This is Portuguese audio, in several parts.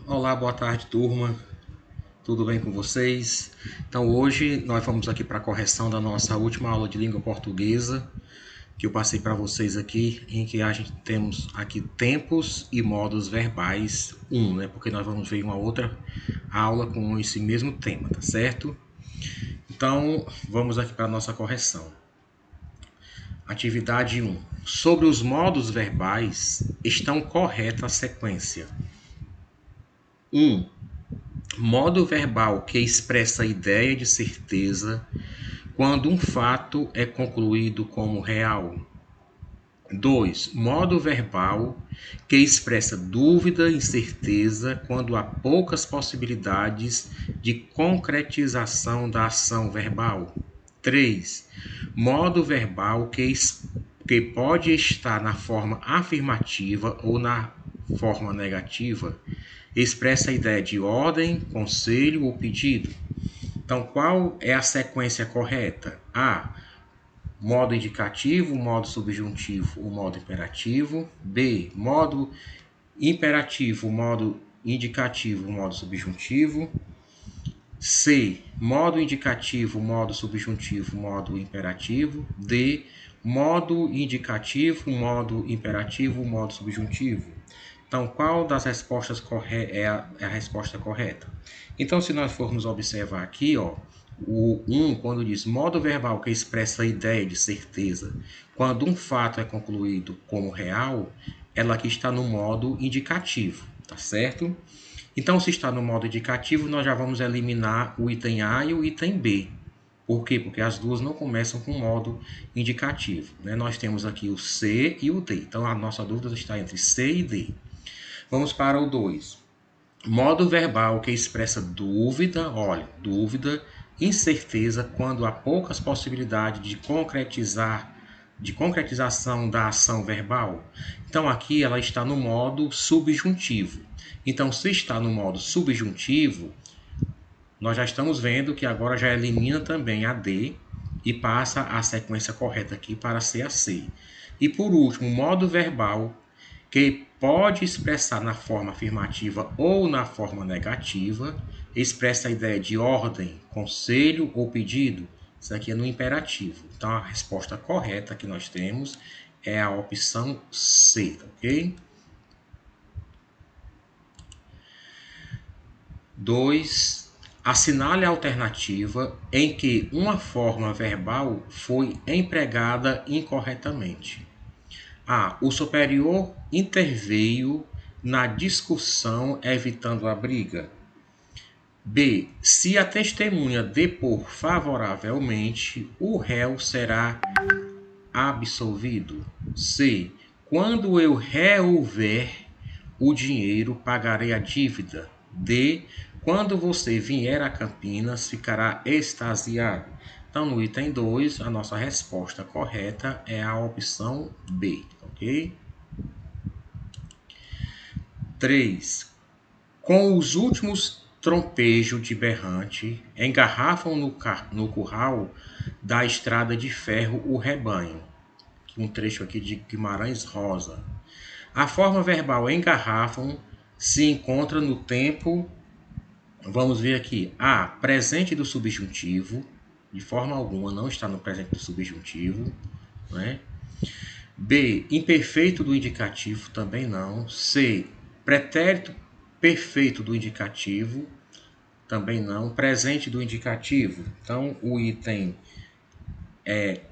Olá, boa tarde, turma. Tudo bem com vocês? Então, hoje nós vamos aqui para a correção da nossa última aula de língua portuguesa, que eu passei para vocês aqui, em que a gente temos aqui tempos e modos verbais né? Porque nós vamos ver uma outra aula com esse mesmo tema, tá certo? Então, vamos aqui para a nossa correção. Atividade 1. Sobre os modos verbais, estão correta a sequência. 1. Modo verbal que expressa a ideia de certeza quando um fato é concluído como real. 2. Modo verbal que expressa dúvida e incerteza quando há poucas possibilidades de concretização da ação verbal. 3. Modo verbal que pode estar na forma afirmativa ou na forma negativa, expressa a ideia de ordem, conselho ou pedido. Então, qual é a sequência correta? A. Modo indicativo, modo subjuntivo ou modo imperativo. B. Modo imperativo, modo indicativo, modo subjuntivo. C. Modo indicativo, modo subjuntivo, modo imperativo. D. Modo indicativo, modo imperativo, modo subjuntivo. Então, qual das respostas é a resposta correta? Então, se nós formos observar aqui, ó, o 1, quando diz modo verbal que expressa a ideia de certeza, quando um fato é concluído como real, ela aqui está no modo indicativo, tá certo? Então, se está no modo indicativo, nós já vamos eliminar o item A e o item B. Por quê? Porque as duas não começam com modo indicativo, né? Nós temos aqui o C e o D. Então, a nossa dúvida está entre C e D. Vamos para o 2. Modo verbal que expressa dúvida, olha, dúvida, incerteza quando há poucas possibilidades de concretização da ação verbal. Então aqui ela está no modo subjuntivo. Então, se está no modo subjuntivo, nós já estamos vendo que agora já elimina também a D e passa a sequência correta aqui para ser a C. E por último, modo verbal que pode expressar na forma afirmativa ou na forma negativa, expressa a ideia de ordem, conselho ou pedido. Isso aqui é no imperativo. Então, a resposta correta que nós temos é a opção C, ok? 2. Assinale a alternativa em que uma forma verbal foi empregada incorretamente. A. O superior interveio na discussão evitando a briga. B. Se a testemunha depor favoravelmente, o réu será absolvido. C. Quando eu reaver o dinheiro, pagarei a dívida. D. Quando você vier a Campinas, ficará extasiado. Então, no item 2, a nossa resposta correta é a opção B, ok? 3. Com os últimos trompejos de berrante, engarrafam no curral da estrada de ferro o rebanho. Um trecho aqui de Guimarães Rosa. A forma verbal engarrafam se encontra no tempo, vamos ver aqui, A, presente do subjuntivo, de forma alguma não está no presente do subjuntivo, né? B, imperfeito do indicativo, também não. C, pretérito perfeito do indicativo, também não. Presente do indicativo, então o item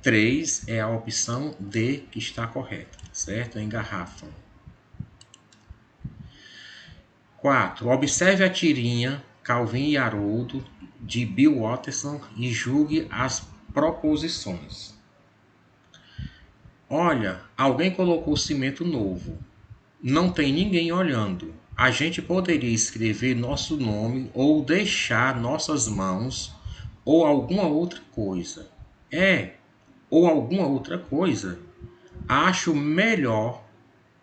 3 é a opção D que está correta, certo? Engarrafam. 4. Observe a tirinha Calvin e Haroldo de Bill Watterson e julgue as proposições. Olha, alguém colocou cimento novo. Não tem ninguém olhando. A gente poderia escrever nosso nome ou deixar nossas mãos ou alguma outra coisa. Ou alguma outra coisa. Acho melhor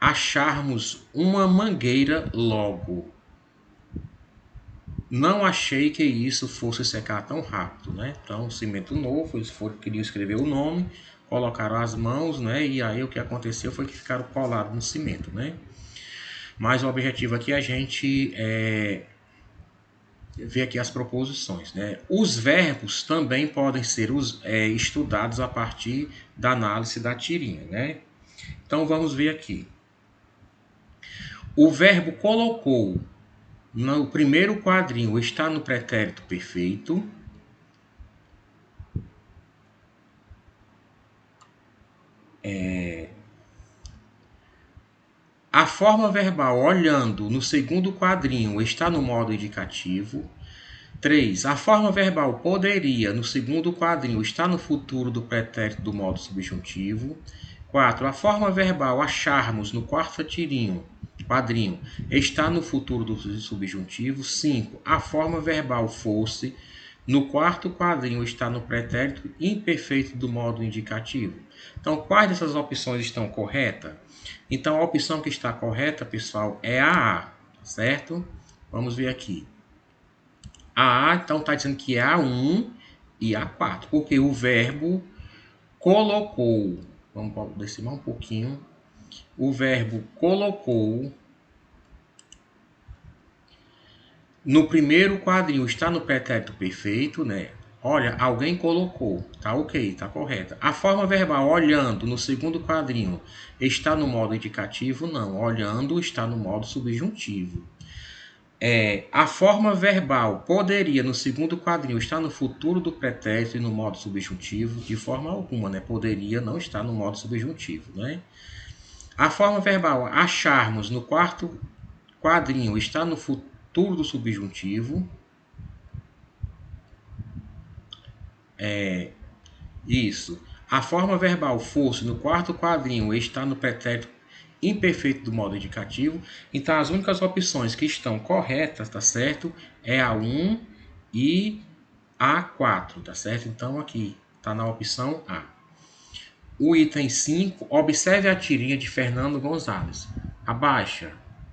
acharmos uma mangueira logo. Não achei que isso fosse secar tão rápido, né? Então, cimento novo, eles queriam escrever o nome, colocaram as mãos, né? E aí o que aconteceu foi que ficaram colados no cimento, né? Mas o objetivo aqui é a gente ver aqui as proposições, né? Os verbos também podem ser estudados a partir da análise da tirinha, né? Então vamos ver aqui. O verbo colocou no primeiro quadrinho está no pretérito perfeito. A forma verbal olhando no segundo quadrinho está no modo indicativo. 3. A forma verbal poderia, no segundo quadrinho, está no futuro do pretérito do modo subjuntivo. 4. A forma verbal acharmos no quarto quadrinho está no futuro do subjuntivo. 5. A forma verbal fosse no quarto quadrinho está no pretérito imperfeito do modo indicativo. Então, quais dessas opções estão corretas? Então, a opção que está correta, pessoal, é a A, certo? Vamos ver aqui. A A, então, está dizendo que é A1 e A4, porque o verbo colocou, vamos decimar um pouquinho, o verbo colocou no primeiro quadrinho está no pretérito perfeito, né? Olha, alguém colocou, tá ok, tá correta. A forma verbal olhando no segundo quadrinho está no modo indicativo? Não, olhando está no modo subjuntivo. A forma verbal poderia no segundo quadrinho estar no futuro do pretérito e no modo subjuntivo? De forma alguma, né? Poderia não estar no modo subjuntivo, né? A forma verbal acharmos no quarto quadrinho está no futuro do subjuntivo? Isso. A forma verbal fosse no quarto quadrinho está no pretérito imperfeito do modo indicativo. Então, as únicas opções que estão corretas, tá certo? É a 1 e a 4, tá certo? Então, aqui está na opção A. O item 5, observe a tirinha de Fernando Gonzalez. Abaixa,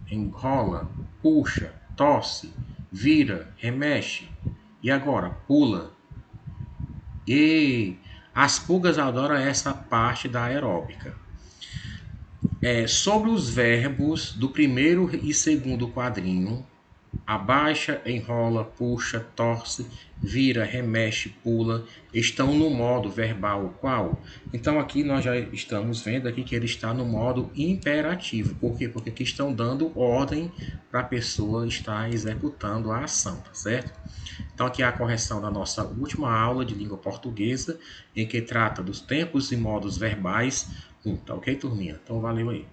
enrola, puxa, torce, vira, remexe. E agora, pula. E as pulgas adoram essa parte da aeróbica. Sobre os verbos do primeiro e segundo quadrinho, abaixa, enrola, puxa, torce, vira, remexe, pula, estão no modo verbal qual? Então aqui nós já estamos vendo aqui que ele está no modo imperativo. Por quê? Porque aqui estão dando ordem para a pessoa estar executando a ação, tá certo? Então aqui é a correção da nossa última aula de língua portuguesa, em que trata dos tempos e modos verbais 1, tá ok, turminha? Então valeu aí.